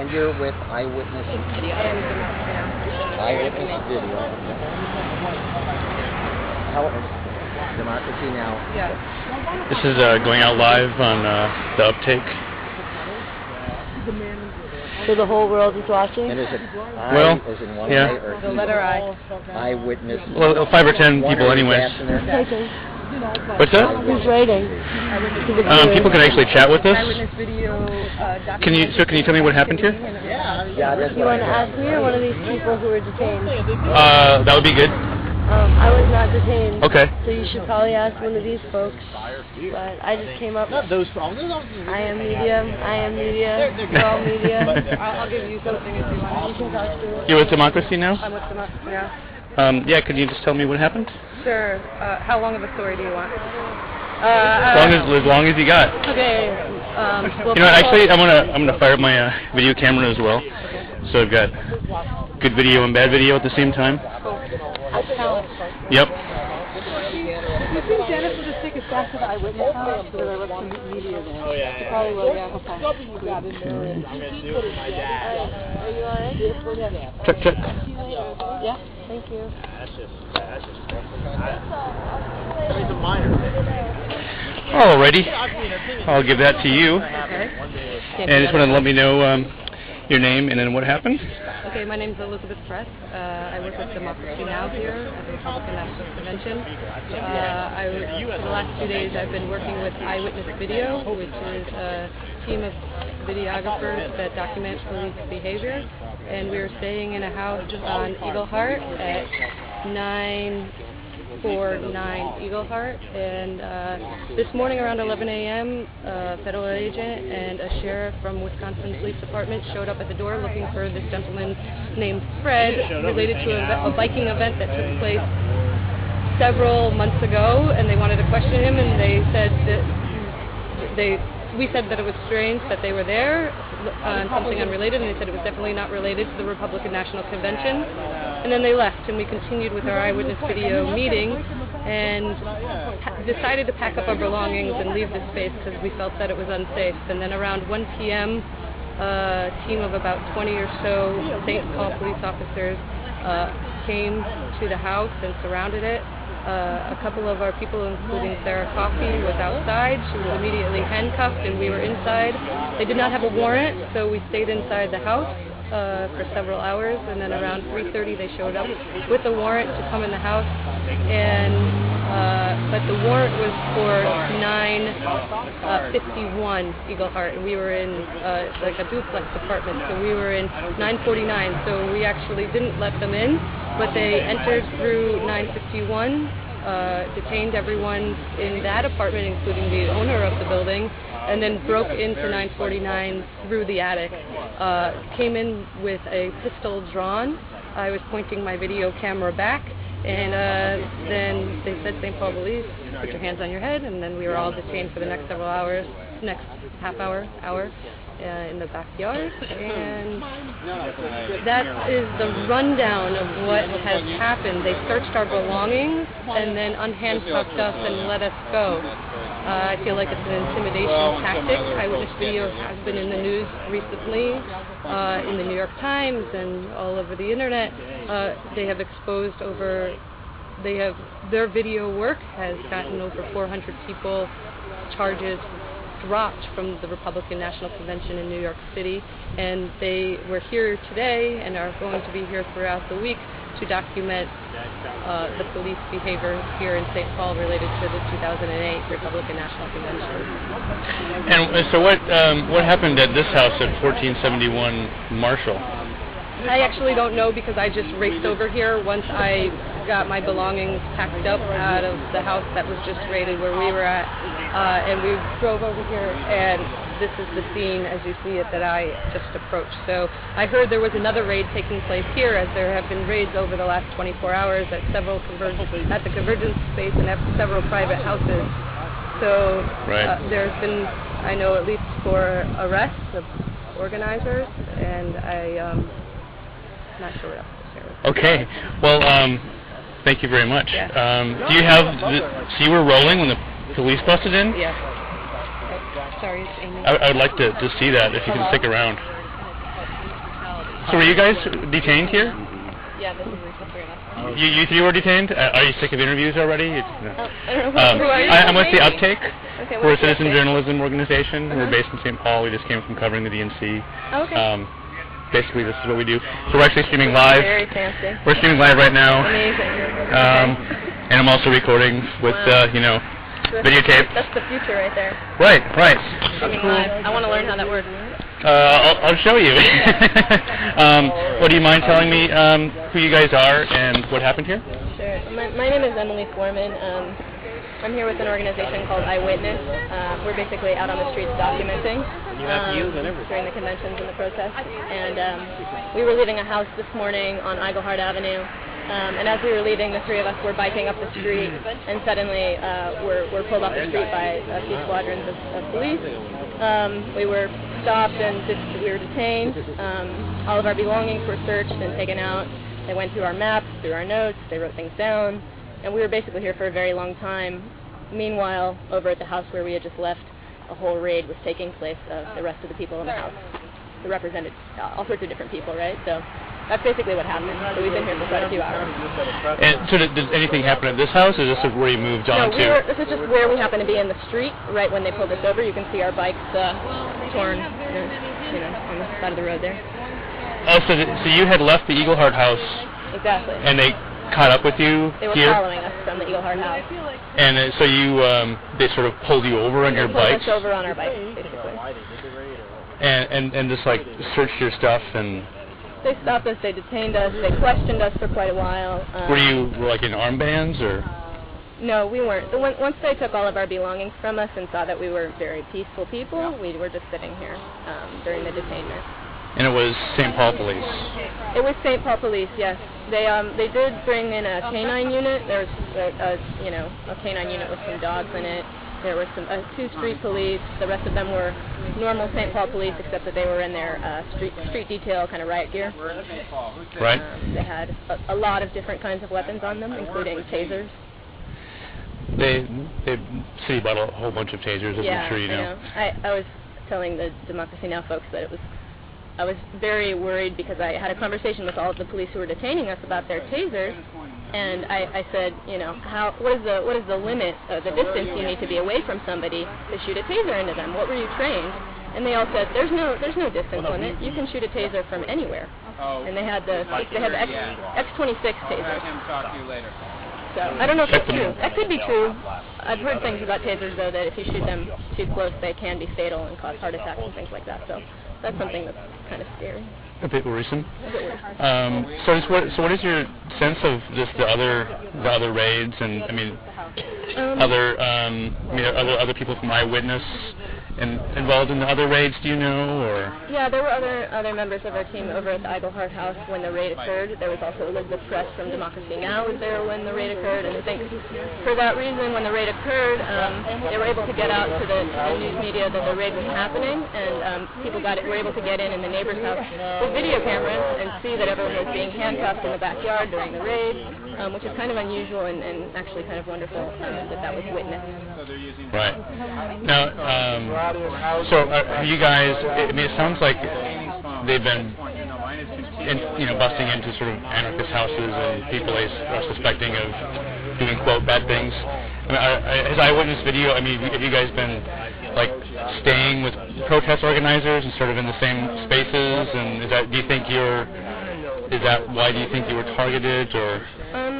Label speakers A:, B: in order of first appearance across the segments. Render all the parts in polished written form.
A: And you're with Eyewitness Video. Eyewitness Video. How Democracy Now?
B: Yeah.
C: This is going out live on the UpTake.
B: So the whole world is watching?
A: And is it
C: Well,
A: as in one
C: yeah.
A: eye or
B: The letter I.
A: Eyewitness?
C: Well, 5 or 10 people anyways. What's that?
B: Who's writing?
C: People can actually chat with us.
B: Eyewitness Video.
C: Can you tell me what happened here?
A: Yeah, that's
B: You want to ask me or one of these people who were detained?
C: That would be good.
B: I was not detained.
C: Okay.
B: So you should probably ask one of these folks. But I just came up.
A: not those problems.
B: I am media. We're all media. I'll give you something if you want. You can talk to it.
C: You're with Democracy Now?
B: I'm with Democracy Now.
C: Yeah, could you just tell me what happened?
B: Sure. How long of a story do you want?
C: As long as you got.
B: Okay. Well,
C: You know, actually, I'm gonna fire up my video camera as well, so I've got good video and bad video at the same time. Yep.
B: You think Dennis would just take us back to the Eyewitness house so that I let some media there? Oh, yeah. You probably will, yeah. Okay. I'm going to do it with my dad. Are you all right? Yeah.
C: Check.
B: Yeah? Thank you.
A: That's just it's a minor thing.
C: Alrighty. I'll give that to you.
B: Okay.
C: And just want to let me know your name and then what happened.
B: Okay, my name is Elizabeth Press. I work with Democracy Now! Here at the Republican National Convention. For the last 2 days, I've been working with Eyewitness Video, which is a team of videographers that document police behavior. And we were staying in a house on Iglehart at 949 Iglehart. And this morning around 11 a.m., a federal agent and a sheriff from Wisconsin Police Department showed up at the door looking for this gentleman named Fred, related to a biking event that took place several months ago, and they wanted to question him, and they said that we said that it was strange that they were there on something unrelated, and they said it was definitely not related to the Republican National Convention. And then they left, and we continued with our Eyewitness Video meeting and decided to pack up our belongings and leave the space because we felt that it was unsafe. And then around 1 p.m., a team of about 20 or so St. Paul police officers came to the house and surrounded it. A couple of our people, including Sarah Coffey, was outside. She was immediately handcuffed, and we were inside. They did not have a warrant, so we stayed inside the house for several hours, and then around 3:30 they showed up with a warrant to come in the house, but the warrant was for 951 Iglehart, and we were in like a duplex apartment, so we were in 949, so we actually didn't let them in, but they entered through 951, detained everyone in that apartment, including the owner of the building, and then broke into 949 through the attic. Came in with a pistol drawn. I was pointing my video camera back, and then they said, St. Paul Police, put your hands on your head, and then we were all detained for the next several hours, next half hour, in the backyard, and that is the rundown of what has happened. They searched our belongings and then unhandcuffed us and let us go. I feel like it's an intimidation tactic. Eyewitness Video has been in the news recently, in the New York Times and all over the internet. They have exposed their video work has gotten over 400 people charges dropped from the Republican National Convention in New York City, and they were here today and are going to be here throughout the week to document the police behavior here in St. Paul related to the 2008 Republican National Convention.
C: And so what happened at this house at 1471 Marshall?
B: I actually don't know because I just raced over here once I got my belongings packed up out of the house that was just raided where we were at, and we drove over here, and this is the scene as you see it that I just approached. So I heard there was another raid taking place here, as there have been raids over the last 24 hours at the Convergence space and at several private houses. So there's been, I know, at least 4 arrests of organizers, and I'm not sure what else to share with you.
C: Okay. Well, thank you very much.
B: Yeah.
C: Do you have so you were rolling when the police busted in?
B: Yes. Sorry, it's Amy.
C: I would like to see that if you can stick around. So were you guys detained here?
B: Yeah, this is the three of us.
C: You three were detained? Are you sick of interviews already?
B: I don't know who are you?
C: I'm with the UpTake.
B: Okay,
C: We're a citizen journalism organization. We're based in St. Paul. We just came from covering the DNC.
B: Oh, okay.
C: Basically, this is what we do. So we're actually streaming live.
B: Very fancy.
C: We're streaming live right now.
B: Amazing.
C: And I'm also recording with, videotape.
B: That's the future right there.
C: Right.
B: Streaming live. I want to learn how that works.
C: I'll show you. Well, do you mind telling me who you guys are and what happened here?
B: Sure. My name is Emily Foreman. I'm here with an organization called iWitness. We're basically out on the streets documenting during the conventions and the protests. And we were leaving a house this morning on Iglehart Avenue. And as we were leaving, the three of us were biking up the street, and suddenly we're pulled off the street by a few squadrons of police. We were stopped and we were detained. All of our belongings were searched and taken out. They went through our maps, through our notes, they wrote things down, and we were basically here for a very long time. Meanwhile, over at the house where we had just left, a whole raid was taking place of the rest of the people in the house. They represented all sorts of different people, right? So that's basically what happened. So we've been here for quite a few hours.
C: And so did anything happen at this house, or is this where you moved on to?
B: No, this is just where we happen to be in the street, right when they pulled us over. You can see our bikes torn, on the side of the road there.
C: Oh, so you had left the Iglehart house.
B: Exactly.
C: And they caught up with you
B: They were
C: here?
B: following us from the Iglehart house.
C: And so they sort of pulled you over on your bikes?
B: Pulled us over on our bikes, basically.
C: And just like searched your stuff and...
B: They stopped us, they detained us, they questioned us for quite a while.
C: Were you like in armbands or?
B: No, we weren't. Once they took all of our belongings from us and saw that we were very peaceful people, we were just sitting here during the detainment.
C: And it was St. Paul Police?
B: It was St. Paul Police, yes. They did bring in a canine unit. There was a canine unit with some dogs in it. There were two street police. The rest of them were normal St. Paul police, except that they were in their street detail kind of riot gear.
C: Right.
B: They had a lot of different kinds of weapons on them, including tasers.
C: They city bought a whole bunch of tasers, as I'm sure you know.
B: I was telling the Democracy Now! Folks that I was very worried because I had a conversation with all of the police who were detaining us about their tasers, and I said, what is the limit of the distance you need to be away from somebody to shoot a taser into them? What were you trained? And they all said, there's no distance limit. You can shoot a taser from anywhere. And they had the X26 taser. So I don't know if that's true. That could be true. I've heard things about tasers though that if you shoot them too close, they can be fatal and cause heart attacks and things like that. So that's something that's kind of scary.
C: A bit worrisome. So what is your sense of just the other raids and other people from iWitness involved in the other raids? Do you know or?
B: Yeah, there were other members of our team over at the Iglehart house when the raid occurred. There was also Elizabeth Press from Democracy Now! Was there when the raid occurred, and I think for that reason, when the raid occurred, they were able to get out to the news media that the raid was happening, and people were able to get in the neighbor's house with video cameras and see that everyone was being handcuffed in the backyard during the raid, which is kind of unusual and actually kind of wonderful that was witnessed.
C: Right. Now, so you guys, it sounds like they've been busting into sort of anarchist houses and people are suspecting of doing, quote, bad things. Has iWitness video, have you guys been like staying with protest organizers and sort of in the same spaces, and why do you think you were targeted, or?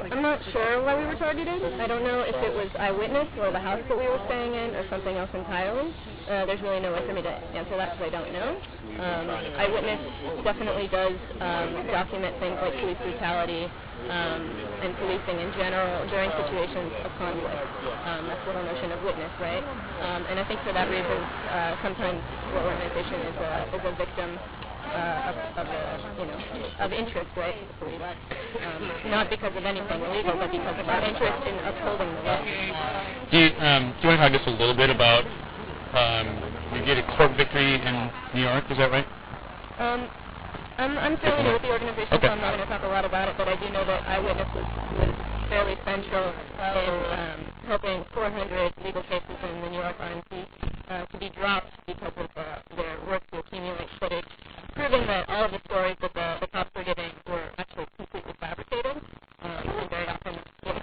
B: I'm not sure why we were targeted. I don't know if it was iWitness or the house that we were staying in or something else entirely. There's really no way for me to answer that because I don't know. iWitness definitely does document things like police brutality and policing in general during situations of conflict. That's the whole notion of witness, right? And I think for that reason, sometimes the organization is a victim of interest, right? Not because of anything illegal, but because of our interest in upholding the law.
C: Do you want to talk just a little bit about you get a court victory in New York? Is that right? I'm fairly new with the organization, so I'm not going to talk a lot about it. But I do know that iWitness was fairly central in helping 400 legal cases in the New York RNC.
D: to be dropped because of their work to accumulate footage, proving that all of the stories that the cops were giving were actually completely fabricated. And very often, the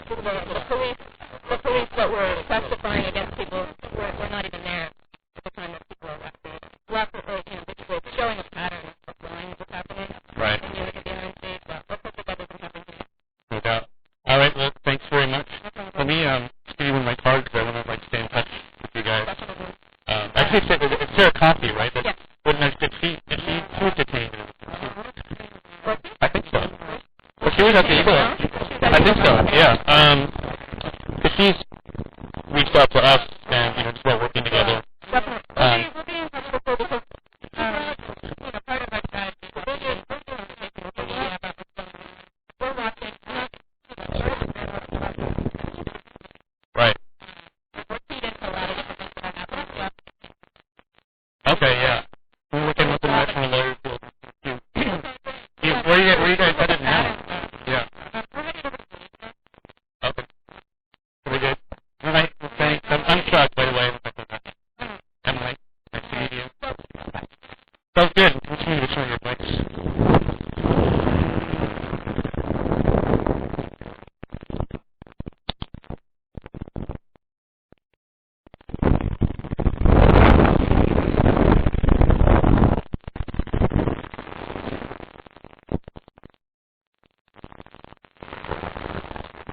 D: police that were testifying against people were not even there at the time that people were arrested. It's showing a pattern of lying that was happening.
C: Right.
D: When you look at the United States, let's hope that that doesn't happen here.
C: No doubt. All right. Well, thanks very much. Let me give you one of my cards because I want to stay in touch with you guys. Actually, it's Sarah Coffey, right?
D: Yes.
C: Did she was detained? I think so. Well, she was at the Iglehart. I think so. Yeah. Because she's reached out to us and just about working together.
D: Definitely. We'll be in touch with her because part of our strategy is we're doing taking social media about what's going on. We're watching.
C: Right.
D: We're feed into a lot of different things that are happening.
C: Okay, yeah. We're looking at the national lawyers field. Where are you guys headed now? Yeah. Okay. Very good. All right. Well, thanks. I'm Chuck, by the way. Emily, nice to meet you. Sounds good. Continue to show your